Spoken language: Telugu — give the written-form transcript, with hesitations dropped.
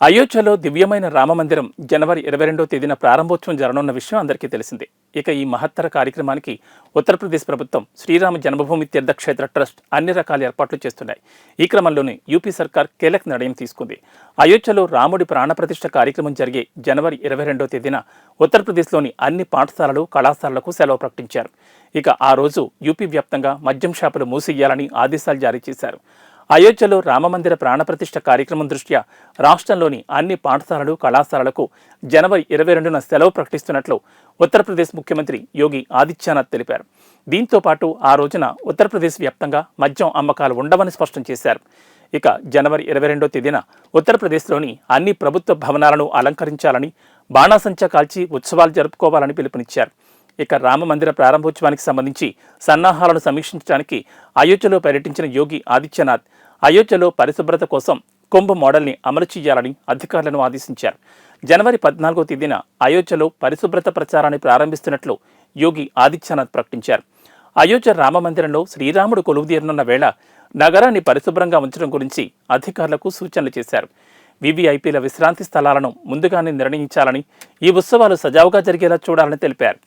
అయోధ్యలో దివ్యమైన రామమందిరం జనవరి 22వ తేదీన ప్రారంభోత్సవం జరగనున్న విషయం అందరికీ తెలిసిందే. ఇక ఈ మహత్తర కార్యక్రమానికి ఉత్తరప్రదేశ్ ప్రభుత్వం శ్రీరామ జన్మభూమి తీర్థక్షేత్ర ట్రస్ట్ అన్ని రకాల ఏర్పాట్లు చేస్తున్నాయి. ఈ క్రమంలోనే యూపీ సర్కార్ కీలక నిర్ణయం తీసుకుంది. అయోధ్యలో రాముడి ప్రాణప్రతిష్ఠ కార్యక్రమం జరిగే జనవరి 22వ తేదీన ఉత్తరప్రదేశ్లోని అన్ని పాఠశాలలు, కళాశాలలకు సెలవు ప్రకటించారు. ఇక ఆ రోజు యూపీ వ్యాప్తంగా మద్యం షాపులు మూసివేయాలని ఆదేశాలు జారీ చేశారు. అయోధ్యలో రామమందిర ప్రాణప్రతిష్ఠ కార్యక్రమం దృష్ట్యా రాష్ట్రంలోని అన్ని పాఠశాలలు, కళాశాలలకు జనవరి 22న సెలవు ప్రకటిస్తున్నట్లు ఉత్తరప్రదేశ్ ముఖ్యమంత్రి యోగి ఆదిత్యనాథ్ తెలిపారు. దీంతో పాటు ఆ రోజున ఉత్తరప్రదేశ్ వ్యాప్తంగా మద్యం అమ్మకాలు ఉండవని స్పష్టం చేశారు. ఇక జనవరి 22వ తేదీన ఉత్తరప్రదేశ్లోని అన్ని ప్రభుత్వ భవనాలను అలంకరించాలని, బాణాసంచా కాల్చి ఉత్సవాలు జరుపుకోవాలని పిలుపునిచ్చారు. ఇక రామమందిర ప్రారంభోత్సవానికి సంబంధించి సన్నాహాలను సమీక్షించడానికి అయోధ్యలో పర్యటించిన యోగి ఆదిత్యనాథ్ అయోధ్యలో పరిశుభ్రత కోసం కుంభ మోడల్ని అమలు చేయాలని అధికారులను ఆదేశించారు. జనవరి 14వ తేదీన అయోధ్యలో పరిశుభ్రత ప్రచారాన్ని ప్రారంభిస్తున్నట్లు యోగి ఆదిత్యనాథ్ ప్రకటించారు. అయోధ్య రామమందిరంలో శ్రీరాముడు కొలువుదీరనున్న వేళ నగరాన్ని పరిశుభ్రంగా ఉంచడం గురించి అధికారులకు సూచనలు చేశారు. వీవీఐపీల విశ్రాంతి స్థలాలను ముందుగానే నిర్ణయించాలని, ఈ ఉత్సవాలు సజావుగా జరిగేలా చూడాలని తెలిపారు.